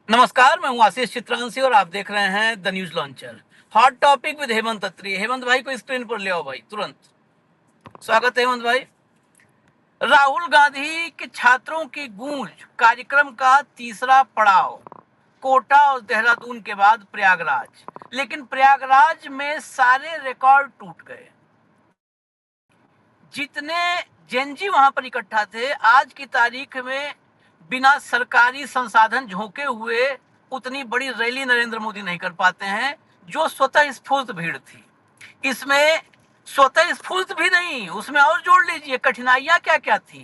नमस्कार, मैं हूं आशीष चित्रांशी और आप देख रहे हैं the news launcher. Hot topic with Hemant Atri. Hemant भाई को स्क्रीन पर ले आओ भाई, तुरंत। स्वागत है हेमंत भाई। राहुल गांधी के छात्रों की गूंज कार्यक्रम का तीसरा पड़ाव कोटा और देहरादून के बाद प्रयागराज। लेकिन प्रयागराज में सारे रिकॉर्ड टूट गए। जितने जेनजी वहां पर इकट्ठा थे, आज की तारीख में बिना सरकारी संसाधन झोंके हुए उतनी बड़ी रैली नरेंद्र मोदी नहीं कर पाते हैं जो स्वतः स्फूर्त भीड़ थी। इसमें स्वतः स्फूर्त भी नहीं, उसमें और जोड़ लीजिए कठिनाइयां क्या क्या थी।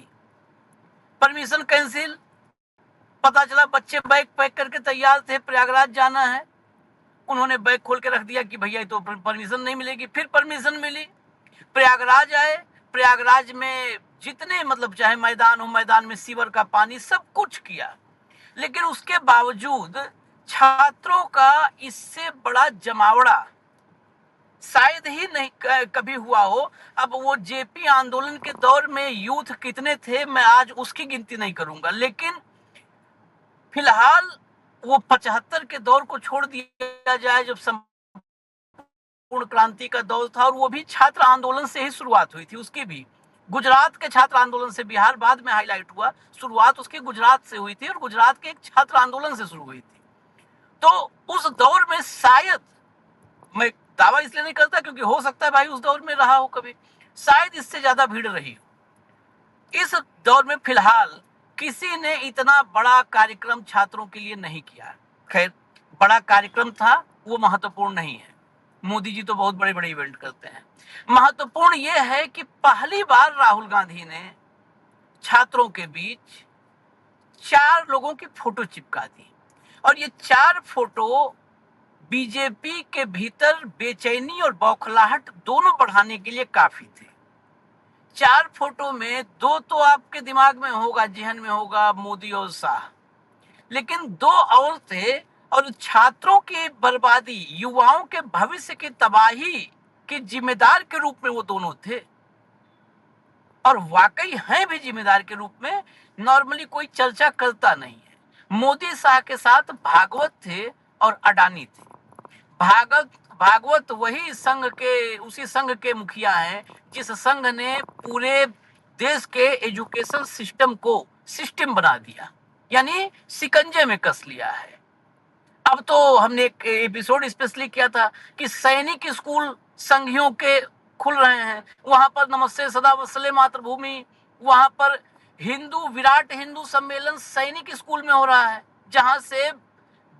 परमिशन कैंसिल, पता चला बच्चे बैग पैक करके तैयार थे, प्रयागराज जाना है, उन्होंने बैग खोल के रख दिया कि भैया तो परमिशन नहीं मिलेगी। फिर परमिशन मिली, प्रयागराज आए। प्रयागराज में जितने चाहे मैदान हो, मैदान में सीवर का पानी, सब कुछ किया। लेकिन उसके बावजूद छात्रों का इससे बड़ा जमावड़ा शायद ही नहीं कभी हुआ हो। अब वो जेपी आंदोलन के दौर में यूथ कितने थे मैं आज उसकी गिनती नहीं करूंगा, लेकिन फिलहाल वो 75 के दौर को छोड़ दिया जाए जब पूर्ण क्रांति का दौर था, और वो भी छात्र आंदोलन से ही शुरुआत हुई थी। उसकी भी गुजरात के छात्र आंदोलन से, बिहार बाद में हाईलाइट हुआ, शुरुआत उसकी गुजरात से हुई थी और गुजरात के एक छात्र आंदोलन से शुरू हुई थी। तो उस दौर में शायद, मैं दावा इसलिए नहीं करता क्योंकि हो सकता है भाई उस दौर में रहा हो कभी, शायद इससे ज्यादा भीड़ रही हो। इस दौर में फिलहाल किसी ने इतना बड़ा कार्यक्रम छात्रों के लिए नहीं किया। खैर, बड़ा कार्यक्रम था, वो महत्वपूर्ण नहीं है। मोदी जी तो बहुत बड़े बड़े इवेंट करते हैं। महत्वपूर्ण यह है कि पहली बार राहुल गांधी ने छात्रों के बीच 4 लोगों की फोटो चिपका दी, और ये 4 फोटो बीजेपी के भीतर बेचैनी और बौखलाहट दोनों बढ़ाने के लिए काफी थे। 4 फोटो में 2 तो आपके दिमाग में होगा, जहन में होगा, मोदी और शाह, लेकिन 2 और थे, और छात्रों की बर्बादी, युवाओं के भविष्य की तबाही के जिम्मेदार के रूप में वो दोनों थे, और वाकई हैं भी जिम्मेदार के रूप में। नॉर्मली कोई चर्चा करता नहीं है। मोदी शाह के साथ भागवत थे और अडानी थे। भागवत वही उसी संघ के मुखिया हैं जिस संघ ने पूरे देश के एजुकेशन सिस्टम को सिस्टम बना दिया, यानी शिकंजे में कस लिया है। अब तो हमने एक एपिसोड स्पेशली किया था कि सैनिक स्कूल संघियों के खुल रहे हैं, वहां पर नमस्ते सदा वत्सले मातृभूमि, वहां पर विराट हिंदू सम्मेलन सैनिक स्कूल में हो रहा है, जहां से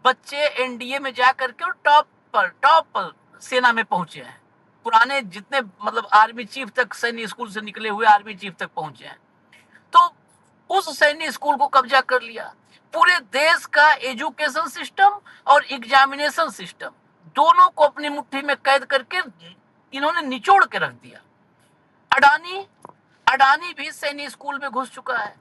बच्चे एनडीए में जाकर के टॉप पर सेना में पहुंचे हैं। पुराने जितने आर्मी चीफ तक सैनिक स्कूल से निकले हुए आर्मी चीफ तक पहुंचे हैं। तो उस सैनिक स्कूल को कब्जा कर लिया। पूरे देश का एजुकेशन सिस्टम और एग्जामिनेशन सिस्टम दोनों को अपनी मुट्ठी में कैद करके इन्होंने निचोड़ के रख दिया। अडानी भी सैनिक स्कूल में घुस चुका है।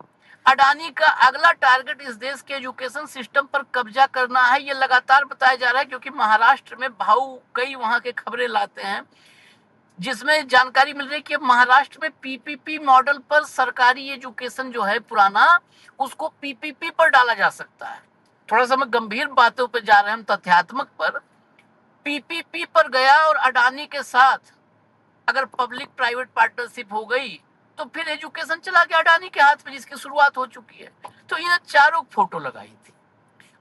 अडानी का अगला टारगेट इस देश के एजुकेशन सिस्टम पर कब्जा करना है, ये लगातार बताया जा रहा है, क्योंकि महाराष्ट्र में भाऊ कई वहां के खबरें लाते हैं जिसमें जानकारी मिल रही है कि महाराष्ट्र में पीपीपी मॉडल पर सरकारी एजुकेशन जो है पुराना, उसको पीपीपी पर डाला जा सकता है। थोड़ा सा मैं गंभीर बातों पर जा रहे हैं हम, तथ्यात्मक पर। पीपीपी पर गया और अडानी के साथ अगर पब्लिक प्राइवेट पार्टनरशिप हो गई तो फिर एजुकेशन चला गया अडानी के हाथ में, जिसकी शुरुआत हो चुकी है। तो इन चारों फोटो लगाई थी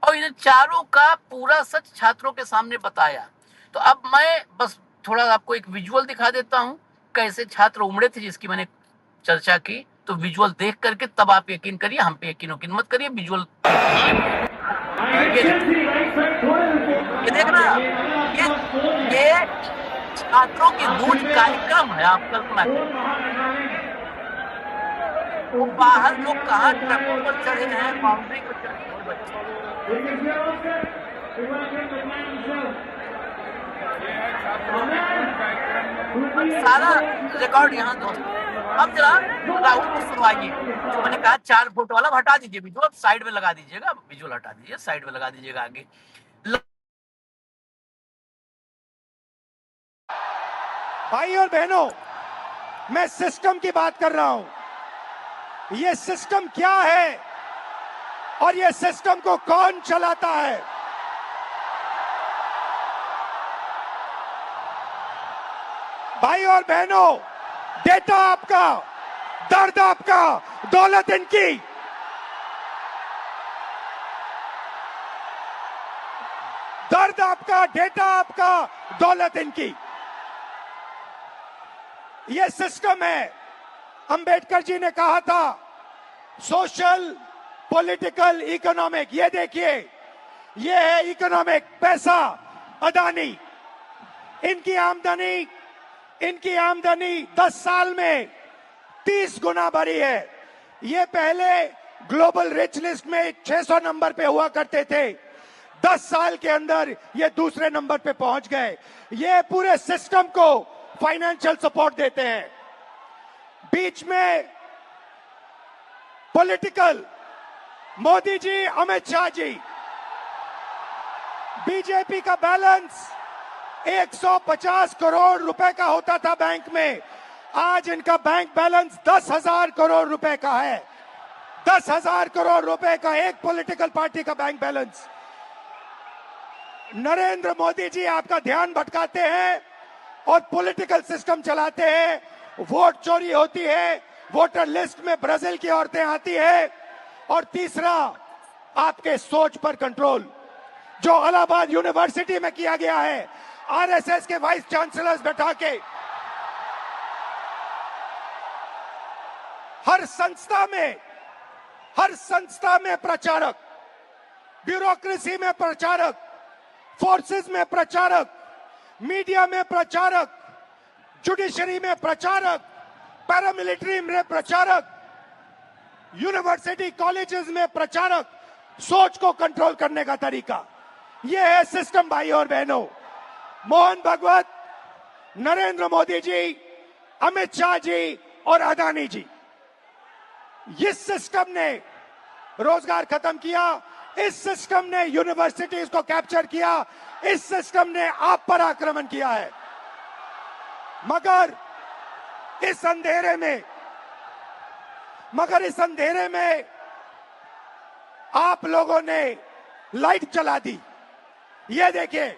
और इन चारों का पूरा सच छात्रों के सामने बताया। तो अब मैं बस थोड़ा आपको एक विजुअल दिखा देता हूं, कैसे छात्र उमड़े थे जिसकी मैंने चर्चा की। तो विजुअल देख करके तब आप यकीन करिए, हम पे यकीन मत करिए। विजुअल ये देखना, ये छात्रों की गूंज कार्यक्रम है, आप कल्पना करें। वो बाहर लोग कहाँ ट्रकों पर चढ़े हैं, बाउंड्री पर चढ़े हैं बच्चे। सारा रिकॉर्ड यहाँ दोस्तों। अब जरा राहुल को सुनवाइए। जो मैंने कहा 4 फोटो वाला हटा दीजिए विजुअल, साइड में लगा दीजिएगा, विजुअल हटा दीजिए, साइड में लगा दीजिएगा आगे। भाई और बहनों, मैं सिस्टम की बात कर रहा हूं। ये सिस्टम क्या है और ये सिस्टम को कौन चलाता है? भाई और बहनों, डेटा आपका, दर्द आपका, दौलत इनकी। दर्द आपका, डेटा आपका, दौलत इनकी। ये सिस्टम है। अंबेडकर जी ने कहा था सोशल, पॉलिटिकल, इकोनॉमिक। ये देखिए, ये है इकोनॉमिक, पैसा, अदानी। इनकी आमदनी 10 साल में 30 गुना बढ़ी है। ये पहले ग्लोबल रिच लिस्ट में 600 नंबर पे हुआ करते थे, 10 साल के अंदर ये दूसरे नंबर पे पहुंच गए। ये पूरे सिस्टम को फाइनेंशियल सपोर्ट देते हैं। बीच में पॉलिटिकल, मोदी जी, अमित शाह जी। बीजेपी का बैलेंस 150 करोड़ रुपए का होता था बैंक में, आज इनका बैंक बैलेंस 10,000 करोड़ रुपए का है। 10,000 करोड़ रुपए का एक पॉलिटिकल पार्टी का बैंक बैलेंस। नरेंद्र मोदी जी आपका ध्यान भटकाते हैं और पॉलिटिकल सिस्टम चलाते हैं। वोट चोरी होती है, वोटर लिस्ट में ब्राजील की औरतें आती है। और तीसरा, आपके सोच पर कंट्रोल, जो इलाहाबाद यूनिवर्सिटी में किया गया है, आरएसएस के वाइस चांसलर्स बैठा के हर संस्था में प्रचारक, ब्यूरोक्रेसी में प्रचारक, फोर्सेस में प्रचारक, मीडिया में प्रचारक, जुडिशरी में प्रचारक, पैरामिलिट्री में प्रचारक, यूनिवर्सिटी कॉलेजेस में प्रचारक। सोच को कंट्रोल करने का तरीका यह है सिस्टम। भाई और बहनों, मोहन भगवत, नरेंद्र मोदी जी, अमित शाह जी और अदानी जी, इस सिस्टम ने रोजगार खत्म किया। इस सिस्टम ने यूनिवर्सिटीज को कैप्चर किया। इस सिस्टम ने आप पर आक्रमण किया है। मगर इस अंधेरे में आप लोगों ने लाइट जला दी। ये देखिए,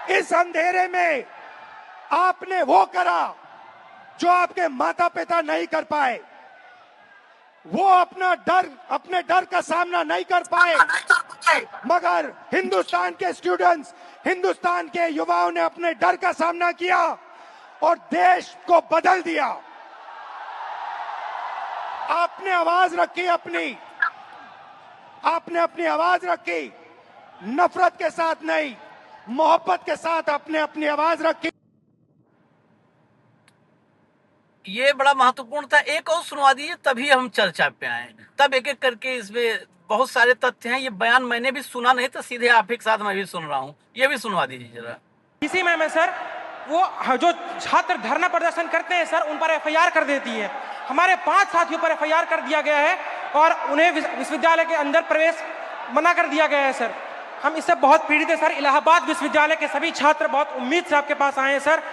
इस अंधेरे में आपने वो करा जो आपके माता पिता नहीं कर पाए। वो अपने डर का सामना नहीं कर पाए, मगर हिंदुस्तान के स्टूडेंट्स, हिंदुस्तान के युवाओं ने अपने डर का सामना किया और देश को बदल दिया। आपने अपनी आवाज रखी, नफरत के साथ नहीं, मोहब्बत के साथ आपने अपनी आवाज रखी। ये बड़ा महत्वपूर्ण था। एक और सुनवा दीजिए, तभी हम चर्चा पे आए। तब एक एक करके इसमें बहुत सारे तथ्य हैं। ये बयान मैंने भी सुना नहीं था, सीधे आप ही के साथ मैं भी सुन रहा हूँ। ये भी सुनवा दीजिए जरा। इसी में सर, वो जो छात्र धरना प्रदर्शन करते हैं सर, उन पर एफआईआर कर देती है। हमारे 5 साथियों पर एफआईआर कर दिया गया है और उन्हें विश्वविद्यालय के अंदर प्रवेश मना कर दिया गया है सर। हम इससे बहुत पीड़ित है सर। इलाहाबाद विश्वविद्यालय के सभी छात्र बहुत उम्मीद से आपके पास आए हैं सर।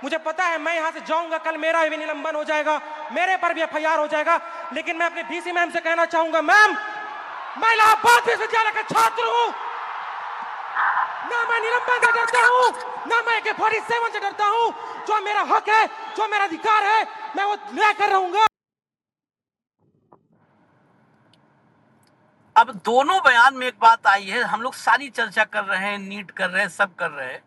मुझे पता है मैं यहाँ से जाऊंगा, कल मेरा भी निलंबन हो जाएगा, मेरे पर भी एफआईआर हो जाएगा। लेकिन मैं अपने बीसी मैम से कहना चाहूंगा, मैम, मैं इलाहाबाद विश्वविद्यालय का छात्र हूँ। ना मैं निलंबन से डरता हूँ, ना मैं AK-47 से डरता हूँ। जो मेरा हक है, जो मेरा अधिकार है, मैं वो लेकर रहूंगा। अब दोनों बयान में एक बात आई है। हम लोग सारी चर्चा कर रहे हैं, नीट कर रहे हैं, सब कर रहे हैं।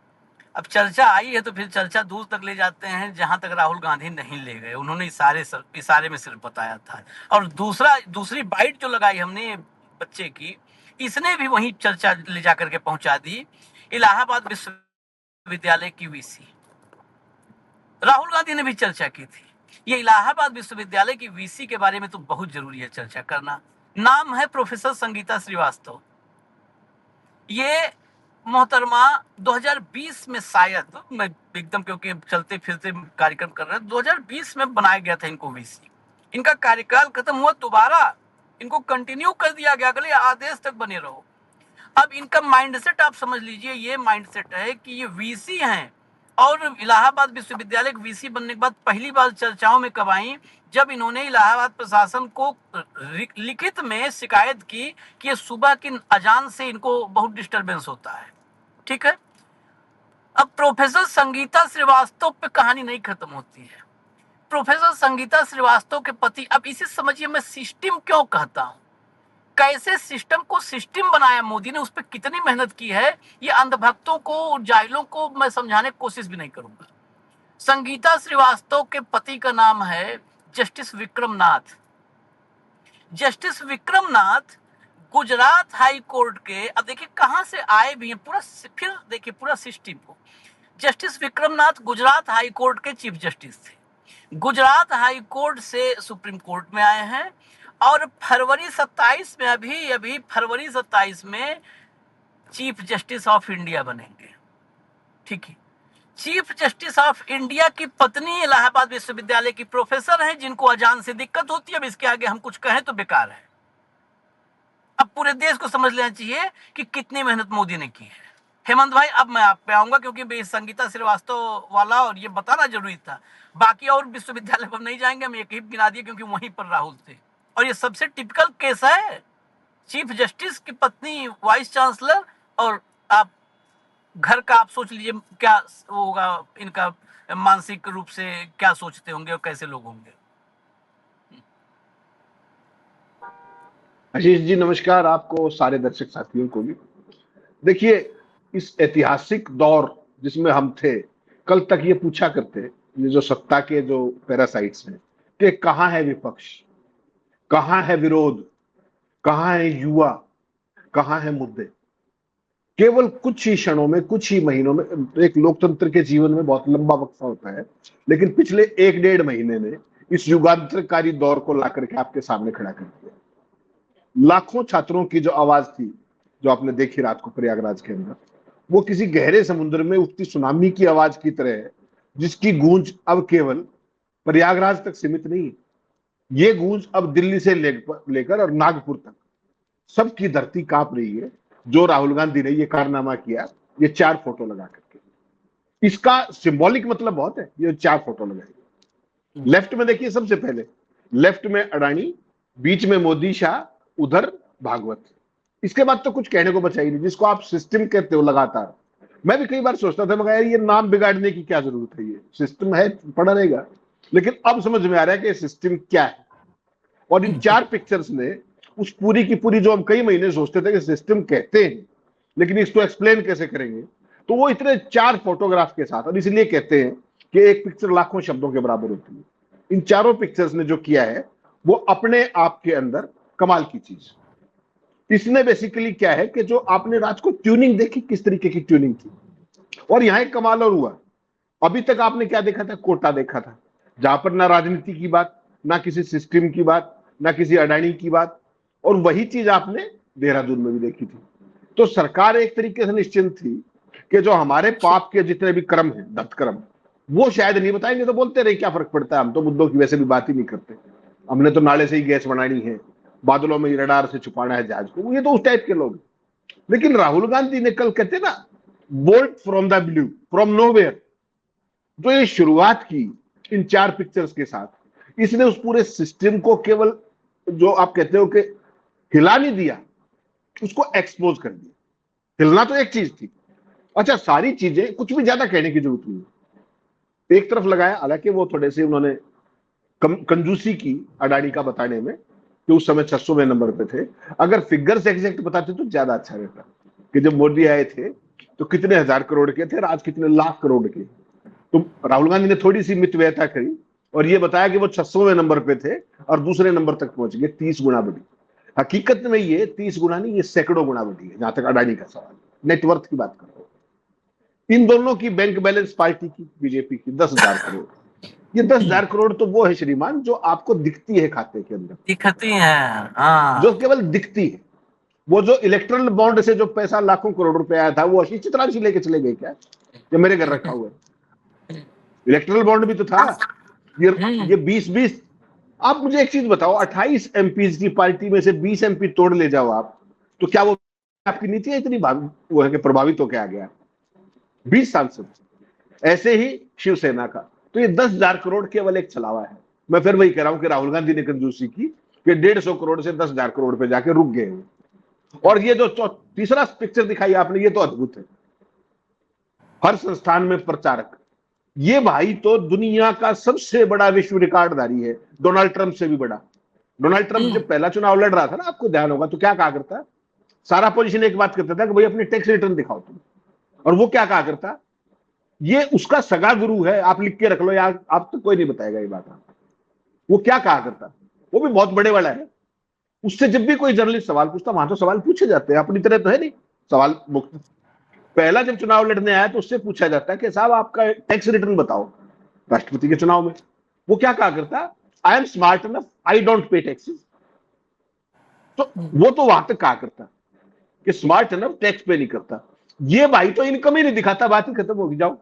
अब चर्चा आई है तो फिर चर्चा दूर तक ले जाते हैं, जहां तक राहुल गांधी नहीं ले गए। उन्होंने इशारे में सिर्फ बताया था। और दूसरी बाइट जो लगाई हमने बच्चे की, इसने भी वही चर्चा ले जाकर के पहुंचा दी। इलाहाबाद विश्वविद्यालय की वीसी, राहुल गांधी ने भी चर्चा की थी। ये इलाहाबाद विश्वविद्यालय की वीसी के बारे में तो बहुत जरूरी है चर्चा करना। नाम है प्रोफेसर संगीता श्रीवास्तव। ये मोहतरमा 2020 में, शायद मैं एकदम, क्योंकि चलते फिरते कार्यक्रम कर रहे हैं, 2020 में बनाया गया था इनको वीसी। इनका कार्यकाल खत्म हुआ, दोबारा इनको कंटिन्यू कर दिया गया, अगले आदेश तक बने रहो। अब इनका माइंडसेट आप समझ लीजिए, ये माइंडसेट है कि ये वीसी हैं और इलाहाबाद विश्वविद्यालय के वीसी बनने के बाद पहली बार चर्चाओं में कब आई, जब इन्होंने इलाहाबाद प्रशासन को लिखित में शिकायत की कि ये सुबह की अजान से इनको बहुत डिस्टरबेंस होता है। ठीक है, अब प्रोफेसर संगीता श्रीवास्तव पे कहानी नहीं खत्म होती है। प्रोफेसर संगीता श्रीवास्तव के पति, अब इसे समझिए मैं सिस्टम क्यों कहता हूं, कैसे सिस्टम को सिस्टम बनाया मोदी ने, उस पर कितनी मेहनत की है, ये अंधभक्तों को, जाहिलों को मैं समझाने की कोशिश भी नहीं करूंगा। संगीता श्रीवास्तव के पति का नाम है जस्टिस विक्रम नाथ। जस्टिस विक्रम नाथ गुजरात हाई कोर्ट के, अब देखिए कहां से आए भी हैं, पूरा फिर देखिए पूरा सिस्टम को। जस्टिस विक्रम नाथ गुजरात हाई कोर्ट के चीफ जस्टिस थे, गुजरात हाई कोर्ट से सुप्रीम कोर्ट में आए हैं, और फरवरी 27 में, अभी फरवरी 27 में चीफ जस्टिस ऑफ इंडिया बनेंगे। ठीक है, चीफ जस्टिस ऑफ इंडिया की पत्नी इलाहाबाद विश्वविद्यालय की प्रोफेसर हैं, जिनको अजान से दिक्कत होती है। अब इसके आगे हम कुछ कहें तो बेकार है। अब पूरे देश को समझ लेना चाहिए कि कितनी मेहनत मोदी ने की है। हेमंत भाई, अब मैं आप पे आऊंगा क्योंकि संगीता श्रीवास्तव वाला और ये बताना जरूरी था। बाकी और विश्वविद्यालय पर नहीं जाएंगे, हम एक ही गिना दिए क्योंकि वहीं पर राहुल थे, और ये सबसे टिपिकल केस है। चीफ जस्टिस की पत्नी वाइस चांसलर, और आप घर का आप सोच लीजिए क्या होगा, इनका मानसिक रूप से क्या सोचते होंगे और कैसे लोग होंगे। आशीष जी नमस्कार, आपको सारे दर्शक साथियों को भी। देखिए, इस ऐतिहासिक दौर जिसमें हम थे, कल तक ये पूछा करते, ये जो सत्ता के जो पैरासाइट्स हैं, कि कहाँ है विपक्ष, कहाँ है विरोध, कहाँ है युवा, कहाँ है मुद्दे। केवल कुछ ही क्षणों में, कुछ ही महीनों में, एक लोकतंत्र के जीवन में बहुत लंबा वक्त होता है, लेकिन पिछले 1-1.5 महीने ने इस युगांतरकारी दौर को ला करके आपके सामने खड़ा कर दिया। लाखों छात्रों की जो आवाज थी, जो आपने देखी रात को प्रयागराज के अंदर, वो किसी गहरे समुद्र में उठती सुनामी की आवाज की तरह है, जिसकी गूंज अब केवल प्रयागराज तक सीमित नहीं है। ये गूंज अब दिल्ली से लेकर और नागपुर तक सबकी धरती कांप रही है, जो राहुल गांधी ने ये कारनामा किया, ये 4 फोटो लगा करके। इसका सिंबॉलिक मतलब बहुत है, ये 4 फोटो लगाई। लेफ्ट में देखिए, सबसे पहले लेफ्ट में अडानी, बीच में मोदी शाह, उधर भागवत। इसके बाद तो कुछ कहने को बचा ही नहीं, जिसको आप सिस्टम कहते हो लगातार। मैं भी कई बार सोचता था, मगर ये नाम बिगाड़ने की क्या जरूरत है, ये सिस्टम है, पड़ा रहेगा। लेकिन अब समझ में आ रहा है कि सिस्टम क्या है। और इन 4 पिक्चर्स ने उस पूरी की पूरी, जो हम कई महीने सोचते थे कि सिस्टम कहते हैं, लेकिन इसको एक्सप्लेन कैसे करेंगे, तो वो इतने 4 फोटोग्राफ के साथ, और इसलिए कहते हैं कि एक पिक्चर लाखों शब्दों के बराबर होती है। इन 4 पिक्चर्स ने जो किया है, वो अपने आप के अंदर कमाल की चीज। इसने बेसिकली क्या है कि जो आपने रात को ट्यूनिंग देखी, किस तरीके की ट्यूनिंग थी, और यहां एक कमाल और हुआ। अभी तक आपने क्या देखा था, कोटा देखा था, जहां पर ना राजनीति की बात, ना किसी सिस्टम की बात, ना किसी अडानी की बात, और वही चीज आपने देहरादून में भी देखी थी। तो सरकार एक तरीके से निश्चिंत थी कि जो हमारे पाप के जितने भी कर्म हैं, दत्तकर्म, वो शायद नहीं बताएंगे, तो बोलते रहे क्या फर्क पड़ता है, हम तो मुद्दों की वैसे भी बात ही नहीं करते, हमने तो नाले से ही गैस बनानी है, बादलों में रडार से छुपाना है जहाज को। ये तो उस टाइप के लोग। लेकिन राहुल गांधी ने कल कहते ना, bolt from the blue, from nowhere, जो ये शुरुआत की इन 4 पिक्चर्स के साथ, इसने उस पूरे सिस्टम को केवल, जो आप कहते हो कि हिला नहीं दिया, उसको एक्सपोज कर दिया। हिलना तो एक चीज थी, अच्छा सारी चीजें, कुछ भी ज्यादा कहने की जरूरत नहीं। एक तरफ लगाया, हालांकि वो थोड़े से उन्होंने कंजूसी की अडानी का बताने में, कि उस समय 600वें नंबर पे थे। अगर फिगर्स एग्जैक्ट बताते तो ज्यादा अच्छा रहता, कि जब मोदी आए थे तो कितने 1000 करोड़ के थे, आज कितने लाख करोड़ के। तो राहुल गांधी ने थोड़ी सी मितव्ययता करी और ये बताया कि वो 600वें नंबर पे थे और दूसरे नंबर तक पहुंच गए, 30 गुना बढ़ी। हकीकत में ये 30 गुना नहीं, ये सैकड़ों गुना बढ़ी है, जहां तक अडानी का सवाल, नेटवर्थ की बात कर रहा हूं। इन दोनों की बैंक बैलेंस पार्टी की, बीजेपी की, 10,000 करोड़। ये 10,000 करोड़ तो वो है श्रीमान, जो आपको दिखती है खाते के अंदर, दिखती है, हाँ, जो केवल दिखती है। वो जो इलेक्ट्रल बॉन्ड से जो पैसा लाखों करोड़ रुपए आया था, वो अशिक्षित राशि लेके चले गए क्या, जो मेरे घर रखा हुआ है? इलेक्ट्रल बॉन्ड भी तो था ये 20-20। आप मुझे एक चीज बताओ, 28 एमपीज की पार्टी में से 20 एमपी तोड़ ले जाओ आप, तो क्या वो आपकी नीति है इतनी वो है कि प्रभावित होकर आ गया? 20 सांसद, ऐसे ही शिवसेना का। तो ये 10,000 करोड़ केवल एक छलावा है। मैं फिर वही कह रहा हूं कि राहुल गांधी ने कंजूसी की कि 150 करोड़ से 10,000 करोड़ पे जाके रुक गए। और ये जो तीसरा पिक्चर दिखाई आपने, ये तो अद्भुत है। हर संस्थान में प्रचारक, ये भाई तो दुनिया का सबसे बड़ा विश्व रिकॉर्डधारी है, डोनाल्ड ट्रंप से भी बड़ा। डोनाल्ड ट्रंप जब पहला चुनाव लड़ रहा था ना, आपको ध्यान होगा, तो क्या कहा करता, सारा पोजीशन एक बात करता था कि भाई अपने टैक्स रिटर्न दिखाओ तुम। और वो क्या कहा करता, ये उसका सगा गुरु है, आप लिख के रख लो यार, आप तो कोई नहीं बताएगा ये बात। वो क्या कहा करता, वो भी बहुत बड़े वाला है, उससे जब भी कोई जर्नलिस्ट सवाल पूछता, वहां तो सवाल पूछे जाते हैं, अपनी तरह तो है नहीं सवाल मुक्त। पहला जब चुनाव लड़ने आया तो उससे पूछा जाता है कि साहब आपका टैक्स रिटर्न बताओ, राष्ट्रपति के चुनाव में। वो क्या कहा करता, I am smart enough, I don't pay taxes. तो वो तो वहां तक कहा करता कि स्मार्ट इनफ, टैक्स पे नहीं करता। ये भाई तो इनकम ही नहीं दिखाता, बात ही खत्म होगी। जाओ,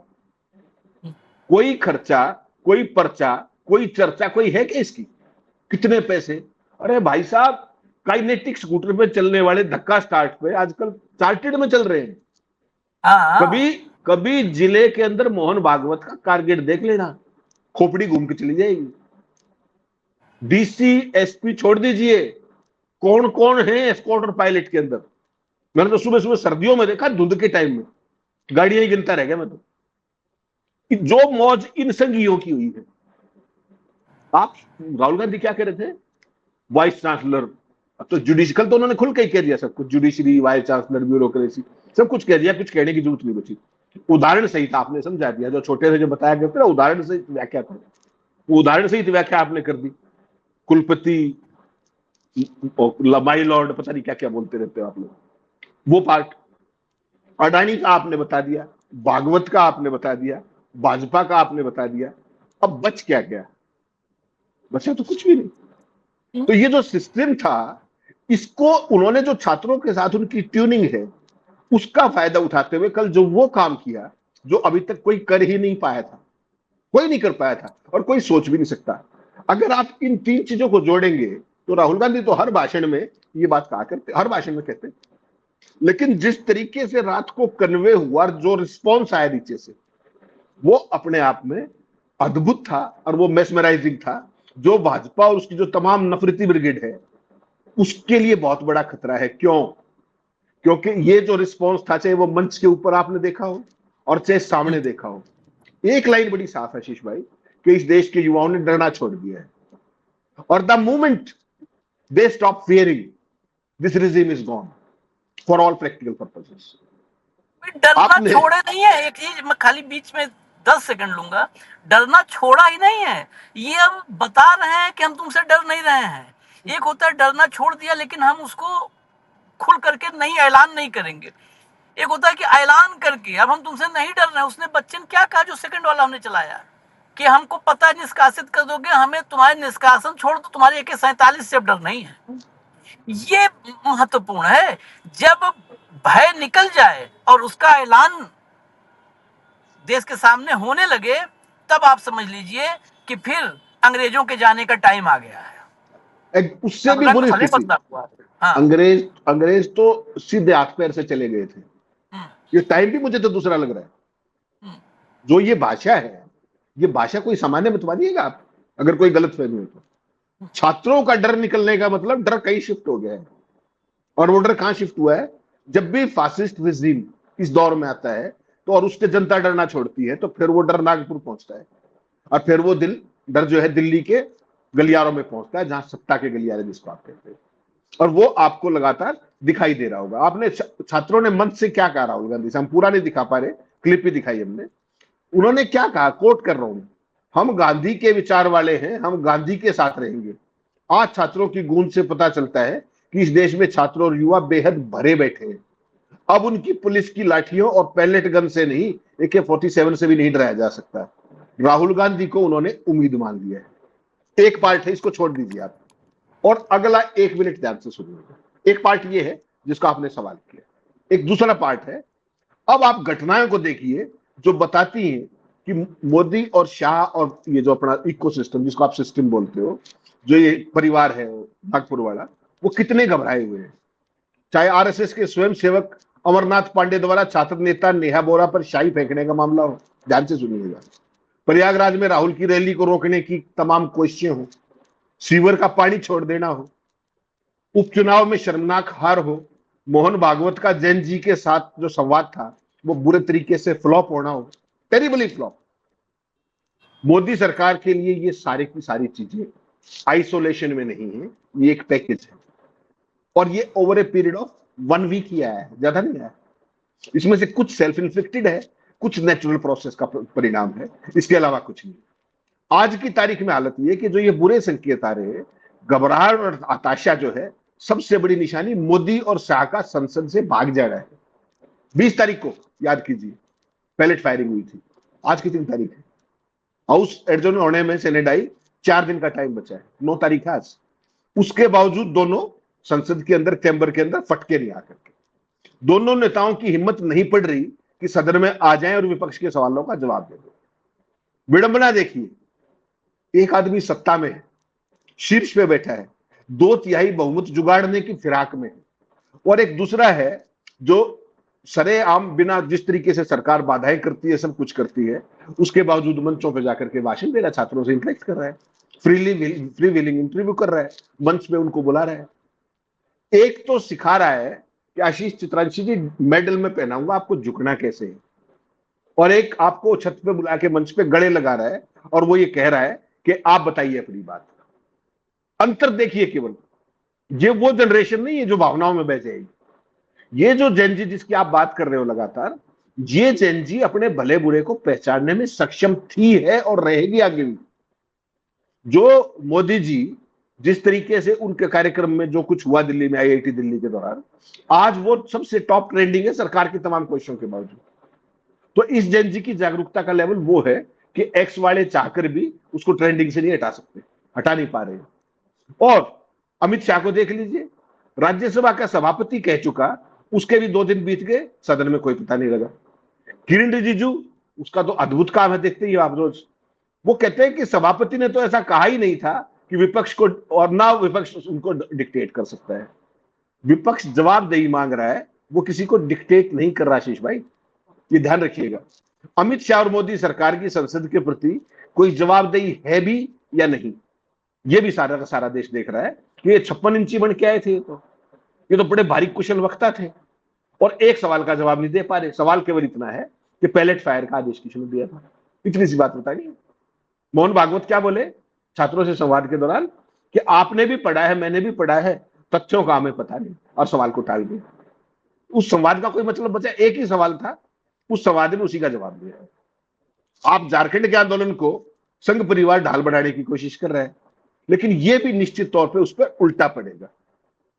कोई खर्चा, कोई पर्चा, कोई चर्चा, कोई है क्या इसकी, कितने पैसे। अरे भाई साहब, काइनेटिक स्कूटर पे चलने वाले धक्का स्टार्ट पे आजकल चार्टेड में चल रहे हैं। कभी कभी जिले के अंदर मोहन भागवत का कारगेट देख लेना, खोपड़ी घूम के चली जाएगी। डीसी एसपी छोड़ दीजिए, कौन कौन है एस्कॉर्ट और पायलट के अंदर। मैंने तो सुबह सुबह सर्दियों में देखा, धुंध के टाइम में गाड़ियां ही गिनता रह गया मैं तो। जो मौज इन संघियों की हुई है। आप राहुल गांधी क्या कह रहे थे, वाइस चांसलर, तो जुडिशियल तो उन्होंने खुल के ही कह दिया सब कुछ, जुडिशरी, वाइस चांसलर, ब्यूरोक्रेसी, सब कुछ कह दिया, कुछ कहने की जरूरत नहीं बची। उदाहरण सहित आपने समझा दिया, जो छोटे से जो बताया गया था, उदाहरण सहित व्याख्या कर, वो उदाहरण सहित व्याख्या आपने कर दी। कुलपति, माई लॉर्ड, पता नहीं क्या क्या बोलते रहते हो आप लोग, वो पार्ट। अडानी का आपने बता दिया, भागवत का आपने बता दिया, भाजपा का आपने बता दिया। अब बच क्या गया, बचा तो कुछ भी नहीं। तो ये जो सिस्टम था, इसको उन्होंने जो छात्रों के साथ उनकी ट्यूनिंग है, उसका फायदा उठाते हुए कल जो वो काम किया जो अभी तक कोई कर ही नहीं पाया था, कोई नहीं कर पाया था और कोई सोच भी नहीं सकता। अगर आप इन तीन चीजों को जोड़ेंगे तो राहुल गांधी तो हर भाषण में ये बात कहा करते, हर भाषण में कहते, लेकिन जिस तरीके से रात को कन्वे हुआ, जो रिस्पॉन्स आया नीचे से, वो अपने आप में अद्भुत था और वो मेस्मराइजिंग था, जो भाजपा और उसकी जो तमाम नफरती ब्रिगेड है उसके लिए बहुत बड़ा खतरा है। क्यों? क्योंकि ये जो रिस्पॉन्स था, चाहे वो मंच के ऊपर आपने देखा हो और चाहे सामने देखा हो, एक लाइन बड़ी साफ है आशीष भाई, कि इस देश के युवाओं ने डरना छोड़ दिया है। और the moment they stop fearing, this regime is gone for all practical purposes. डरना छोड़े नहीं है। एक चीज मैं खाली बीच में 10 सेकंड लूंगा, डरना छोड़ा ही नहीं है, ये हम बता रहे हैं कि हम तुमसे डर नहीं रहे हैं। एक होता है डरना छोड़ दिया लेकिन हम उसको खुल करके नहीं, ऐलान नहीं करेंगे। एक होता है कि ऐलान करके अब हम तुमसे नहीं डर रहे हैं। उसने बच्चन क्या कहा जो सेकंड वाला हमने चलाया, कि हमको पता है निष्कासित कर दोगे, हमें तुम्हारे निष्कासन छोड़ तो तुम्हारे AK-47 से अब डर नहीं है। ये महत्वपूर्ण है। जब भय निकल जाए और उसका ऐलान देश के सामने होने लगे, तब आप समझ लीजिए कि फिर अंग्रेजों के जाने का टाइम आ गया है। उससे भी बुरी स्थिति, हाँ। अंग्रेज तो सीधे हाथ पैर से चले गए थे। ये टाइम भी मुझे तो दूसरा लग रहा है। जो ये भाषा है, ये भाषा कोई सामान्य मतवादिएगा आप, अगर कोई गलत फहमी हो तो। छात्रों का डर निकलने का मतलब डर कहीं शिफ्ट हो गया है। और वो डर कहां शिफ्ट हुआ है? जब भी फासिस्ट रिजीम इस दौर में आता है तो और उससे जनता डरना छोड़ती है, तो फिर वो डर नागपुर पहुंचता है और फिर वो डर जो है दिल्ली के गलियारों में पहुंचता है, जहां सत्ता के गलियारे जिसको आप कहते हैं। और वो आपको लगातार दिखाई दे रहा होगा। आपने छात्रों ने मंच से क्या कहा राहुल गांधी से, हम पूरा नहीं दिखा पा रहे, क्लिप ही दिखाई हमने। उन्होंने क्या कहा, कोट कर रहा हूं, हम गांधी के विचार वाले हैं, हम गांधी के साथ रहेंगे। आज छात्रों की गूंज से पता चलता है कि इस देश में छात्र और युवा बेहद भरे बैठे हैं। अब उनकी पुलिस की लाठियों और पैलेट गन से नहीं, AK-47 से भी नहीं डराया जा सकता। राहुल गांधी को उन्होंने उम्मीद मान लिया है। एक पार्ट है, इसको छोड़ दीजिए आप, और अगला 1 मिनट ध्यान से सुनिएगा। एक पार्ट ये है जिसका आपने सवाल किया, एक दूसरा पार्ट है, अब आप घटनाओं को देखिए जो बताती हैं कि मोदी और शाह और ये जो अपना इकोसिस्टम, जिसको आप सिस्टम बोलते हो, जो ये परिवार है नागपुर वाला, वो कितने घबराए हुए हैं। चाहे RSS के स्वयं सेवक अमरनाथ पांडे द्वारा छात्र नेता नेहा बोरा पर शाही फेंकने का मामला हो, ध्यान से सुनिएगा। प्रयागराज में राहुल की रैली को रोकने की तमाम कोशिशें हो, सीवर का पानी छोड़ देना हो, उपचुनाव में शर्मनाक हार हो, मोहन भागवत का जैन जी के साथ जो संवाद था वो बुरे तरीके से फ्लॉप होना हो, टेरिबली फ्लॉप। मोदी सरकार के लिए ये सारी की सारी चीजें आइसोलेशन में नहीं है, ये एक पैकेज है और ये over a period of 1 week ही आया है, ज्यादा नहीं आया। इसमें से कुछ सेल्फ इन्फ्लिक्टेड है, कुछ नेचुरल प्रोसेस का परिणाम है, इसके अलावा कुछ नहीं। आज की तारीख में हालत ये कि जो ये बुरे संकेत आ रहे हैं, घबराहट और हताशा जो है, सबसे बड़ी निशानी मोदी और शाह का संसद से भाग जा रहा है। 20 तारीख को याद कीजिए पैलेट फायरिंग हुई थी। आज कितनी तारीख है? हाउस एडजर्न होने में सेनेट आई, 4 दिन का टाइम बचा है, 9 तारीख है आज। उसके बावजूद दोनों संसद के अंदर, चैम्बर के अंदर फटके नहीं आकर के, दोनों नेताओं की हिम्मत नहीं पड़ रही कि सदन में आ जाएं और विपक्ष के सवालों का जवाब दे दो। विडंबना देखिए, एक आदमी सत्ता में है, शीर्ष पे बैठा है, 2/3 बहुमत जुगाड़ने की फिराक में है, और एक दूसरा है जो सरेआम बिना जिस तरीके से सरकार बाधाएं करती है, सब कुछ करती है, उसके बावजूद मंचों पे जाकर के भाषण दे रहा है, छात्रों से इंटरेक्ट कर रहा है, फ्री विलिंग इंटरव्यू कर रहा है, मंच पे उनको बुला रहा है। एक तो सिखा रहा है कि आशीष चित्रांशी जी मेडल में पहनाऊंगा, आपको झुकना कैसे है, और एक आपको छत पे बुला के मंच पे गले लगा रहा है और वो ये कह रहा है कि आप बताइए अपनी बात। अंतर देखिए केवल, ये वो जनरेशन नहीं है जो भावनाओं में बह जाएगी। ये जो जेन जी जिसकी आप बात कर रहे हो लगातार, ये जेन जी अपने भले बुरे को पहचानने में सक्षम थी, है और रहेगी आगे भी। जो मोदी जी जिस तरीके से उनके कार्यक्रम में जो कुछ हुआ दिल्ली में, आईआईटी दिल्ली के दौरान, आज वो सबसे टॉप ट्रेंडिंग है सरकार की तमाम कोशिशों के बावजूद। तो इस जेन जी की जागरूकता का लेवल वो है कि एक्स वाले चाहकर भी उसको ट्रेंडिंग से नहीं हटा सकते, हटा नहीं पा रहे। और अमित शाह को देख लीजिए, राज्यसभा का सभापति कह चुका, उसके भी 2 दिन बीत गए, सदन में कोई पता नहीं लगा। किरण रिजिजू, उसका तो अद्भुत काम है, देखते ही आप रोज। वो कहते हैं कि सभापति ने तो ऐसा कहा ही नहीं था कि विपक्ष को, और ना विपक्ष उनको डिक्टेट कर सकता है। विपक्ष जवाबदेही मांग रहा है, वो किसी को डिक्टेट नहीं कर रहा। आशीष भाई ये ध्यान रखिएगा, अमित शाह और मोदी सरकार की संसद के प्रति कोई जवाबदेही है भी या नहीं, ये भी सारा का सारा देश देख रहा है कि ये 56 इंची बन के आए थे, ये तो बड़े भारी कुशल वक्ता थे और एक सवाल का जवाब नहीं दे पा रहे। सवाल केवल इतना है कि पैलेट फायर का आदेश किसने दिया था, इतनी सी बात बताइए। मोहन भागवत क्या बोले छात्रों से संवाद के दौरान कि आपने भी पढ़ा है, मैंने भी पढ़ा है, तथ्यों का हमें पता नहीं, और सवाल को टाल दिया। उस संवाद का कोई मतलब बचा? एक ही सवाल था, उस संवाद में उसी का जवाब दिया। आप झारखंड के आंदोलन को संघ परिवार ढाल बढ़ाने की कोशिश कर रहे हैं, लेकिन यह भी निश्चित तौर पे उस पर उल्टा पड़ेगा,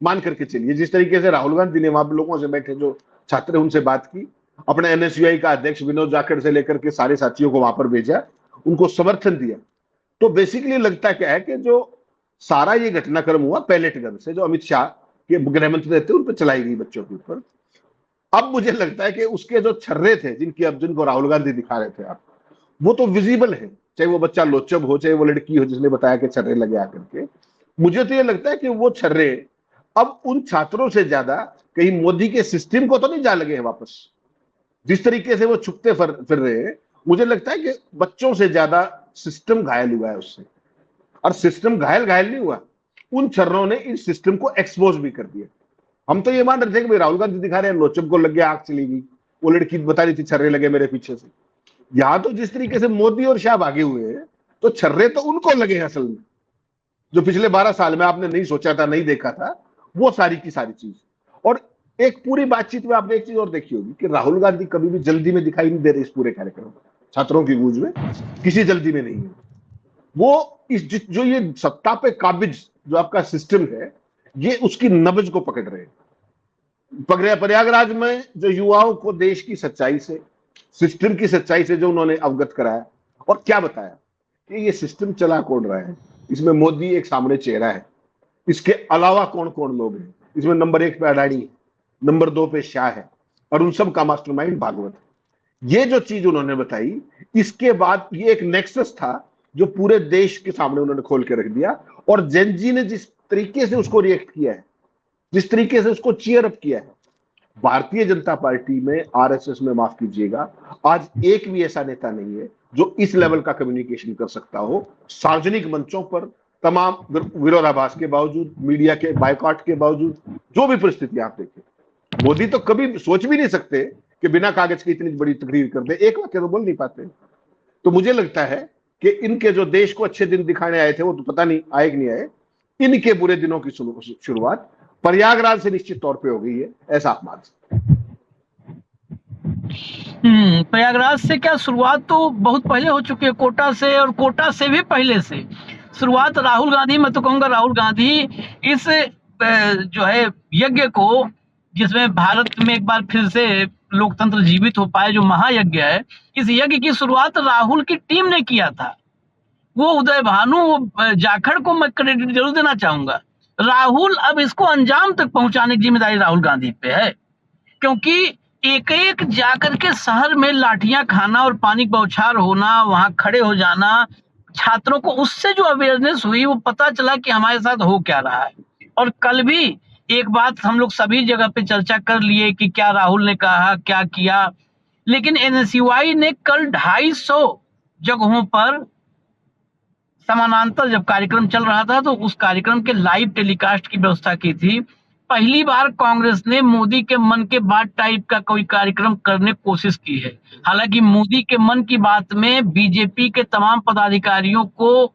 मान करके चलिए। जिस तरीके से राहुल गांधी ने वहां लोगों से बैठे जो छात्र उनसे बात की, अपने एनएसयूआई का अध्यक्ष विनोद जाखड़ से लेकर के सारे साथियों को वहां पर भेजा, उनको समर्थन दिया, तो बेसिकली लगता क्या है कि जो सारा ये घटनाक्रम हुआ पैलेट गन से, जो अमित शाह के गृह मंत्री रहते उन पर चलाई गई बच्चों के ऊपर। अब मुझे लगता है कि उसके जो छर्रे थे जिनको राहुल गांधी दिखा रहे थे आप, वो तो विजिबल है, चाहे वो बच्चा लोचब हो, चाहे वो लड़की हो जिसने बताया कि छर्रे लगे आकर के। मुझे तो ये लगता है कि वो छर्रे अब उन छात्रों से ज्यादा कहीं मोदी के सिस्टम को तो नहीं जा लगे हैं वापस। जिस तरीके से वो छुपते फिर रहे हैं, मुझे लगता है कि बच्चों से ज्यादा सिस्टम घायल हुआ है उससे, और सिस्टम घायल नहीं हुआ, उन छर्रों ने इस सिस्टम को एक्सपोज भी कर दिया। हम तो ये मान रहे थे कि भाई राहुल गांधी दिखा रहे हैं लोचब को लग गया, आग चली गई, वो लड़की बता रही थी छर्रे लगे मेरे पीछे से। यहां तो जिस तरीके से मोदी और शाह भागे हुए हैं, तो छर्रे तो उनको लगे असल में, जो पिछले 12 साल में आपने नहीं सोचा था, नहीं देखा था, वो सारी की सारी चीज। और एक पूरी बातचीत में आपने एक चीज और देखी होगी कि राहुल गांधी कभी भी जल्दी में दिखाई नहीं दे रहे इस पूरे कार्यक्रम में, छात्रों की गूंज में किसी जल्दी में नहीं है। वो जो ये सत्ता पे काबिज जो आपका सिस्टम है, ये उसकी नब्ज को पकड़ रहे हैं। प्रयागराज में जो युवाओं को देश की सच्चाई से, सिस्टम की सच्चाई से जो उन्होंने अवगत कराया और क्या बताया कि ये सिस्टम चला कौन रहा है, इसमें मोदी एक सामने चेहरा है, इसके अलावा कौन कौन लोग हैं, इसमें नंबर 1 पे अडानी है, नंबर 2 पे शाह है, और उन सब का मास्टरमाइंड भागवत है। ये जो चीज उन्होंने बताई, इसके बाद ये एक नेक्सस था जो पूरे देश के सामने उन्होंने खोल के रख दिया। और जेन जी ने जिस तरीके से उसको रिएक्ट किया है, जिस तरीके से उसको चीयर अप किया है, भारतीय जनता पार्टी में, आरएसएस में, माफ कीजिएगा, आज एक भी ऐसा नेता नहीं है जो इस लेवल का कम्युनिकेशन कर सकता हो, सार्वजनिक मंचों पर तमाम विरोधाभास के बावजूद, मीडिया के बायकॉट के बावजूद, जो भी परिस्थिति आप देखें। मोदी तो कभी सोच भी नहीं सकते कि बिना कागज के इतनी बड़ी तकरीर कर दे, एक वाक्य तो बोल नहीं पाते। तो मुझे लगता है कि इनके जो देश को अच्छे दिन दिखाने आए थे, वो तो पता नहीं आए कि नहीं आए। इनके बुरे दिनों की शुरुआत प्रयागराज से निश्चित तौर पे हो गई है, ऐसा आप मान सकते हैं। प्रयागराज से क्या, शुरुआत तो बहुत पहले हो चुकी है, कोटा से, और कोटा से भी पहले से शुरुआत राहुल गांधी, मैं तो कहूंगा राहुल गांधी इस जो है यज्ञ को, जिसमें भारत में एक बार फिर से लोकतंत्र जीवित हो पाए, जो महायज्ञ है, इस यज्ञ की शुरुआत राहुल की टीम ने किया था। वो उदय भानु, वो जाखड़ को मैं क्रेडिट जरूर देना चाहूंगा। राहुल अब इसको अंजाम तक पहुंचाने की जिम्मेदारी राहुल गांधी पे है, क्योंकि एक एक जाकर के शहर में लाठियां खाना और पानी का बौछार होना, वहां खड़े हो जाना, छात्रों को उससे जो अवेयरनेस हुई, वो पता चला कि हमारे साथ हो क्या रहा है। और कल भी एक बात हम लोग सभी जगह पे चर्चा कर लिए कि क्या राहुल ने कहा, क्या किया, लेकिन एनएसयूआई ने कल 250 जगहों पर समानांतर जब कार्यक्रम चल रहा था, तो उस कार्यक्रम के लाइव टेलीकास्ट की व्यवस्था की थी। पहली बार कांग्रेस ने मोदी के मन के बात टाइप का कोई कार्यक्रम करने की कोशिश की है। हालांकि मोदी के मन की बात में बीजेपी के तमाम पदाधिकारियों को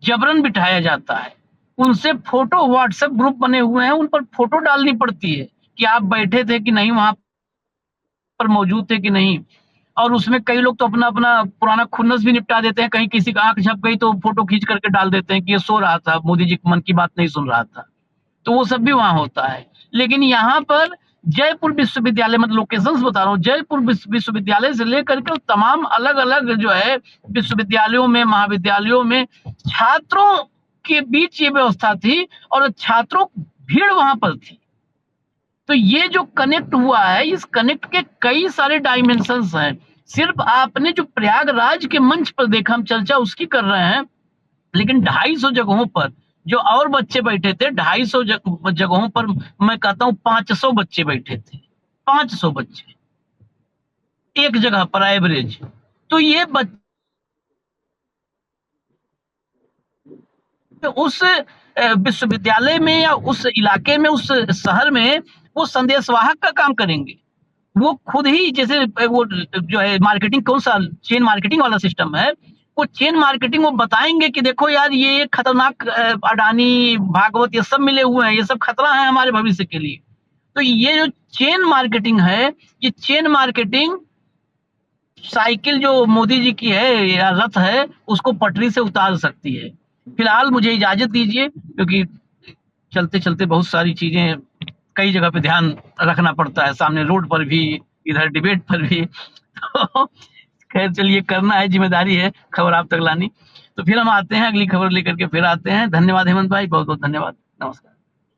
जबरन बिठाया जाता है, उनसे फोटो, व्हाट्सएप ग्रुप बने हुए हैं, उन पर फोटो डालनी पड़ती है कि आप बैठे थे कि नहीं, वहां पर मौजूद थे कि नहीं। और उसमें कई लोग तो अपना अपना पुराना खुन्नस भी निपटा देते हैं, कहीं किसी का आंख झप गई तो फोटो खींच करके डाल देते हैं कि ये सो रहा था, मोदी जी के मन की बात नहीं सुन रहा था। तो वो सब भी वहां होता है। लेकिन यहाँ पर जयपुर विश्वविद्यालय, मतलब लोकेशंस बता रहा हूँ, जयपुर विश्वविद्यालय से लेकर के तमाम अलग अलग जो है विश्वविद्यालयों में, महाविद्यालयों में छात्रों के बीच ये व्यवस्था थी, और छात्रों भीड़ वहां पर थी। तो ये जो कनेक्ट हुआ है, इस कनेक्ट के कई सारे डायमेंशंस हैं। सिर्फ आपने जो प्रयागराज के मंच पर देखा, हम चर्चा उसकी कर रहे हैं, लेकिन 250 जगहों पर जो और बच्चे बैठे थे, 250 जगहों पर मैं कहता हूं 500 बच्चे बैठे थे, 500 बच्चे एक जगह पर एवरेज। तो ये उस विश्वविद्यालय में या उस इलाके में, उस शहर में वो संदेशवाहक का काम करेंगे। वो खुद ही, जैसे वो जो है मार्केटिंग, कौन सा चेन मार्केटिंग वाला सिस्टम है, वो चेन मार्केटिंग वो बताएंगे कि देखो यार, ये खतरनाक अडानी, भागवत, ये सब मिले हुए हैं, ये सब खतरा है हमारे भविष्य के लिए। तो ये जो चेन मार्केटिंग है, ये चेन मार्केटिंग साइकिल जो मोदी जी की है या रथ है, उसको पटरी से उतार सकती है। फिलहाल मुझे इजाजत दीजिए, क्योंकि चलते चलते बहुत सारी चीजें कई जगह पे ध्यान रखना पड़ता है, सामने रोड पर भी, इधर डिबेट पर भी। तो खैर चलिए, करना है, जिम्मेदारी है खबर आप तक लानी। तो फिर हम आते हैं, अगली खबर लेकर के फिर आते हैं। धन्यवाद हेमंत भाई, बहुत बहुत धन्यवाद, नमस्कार।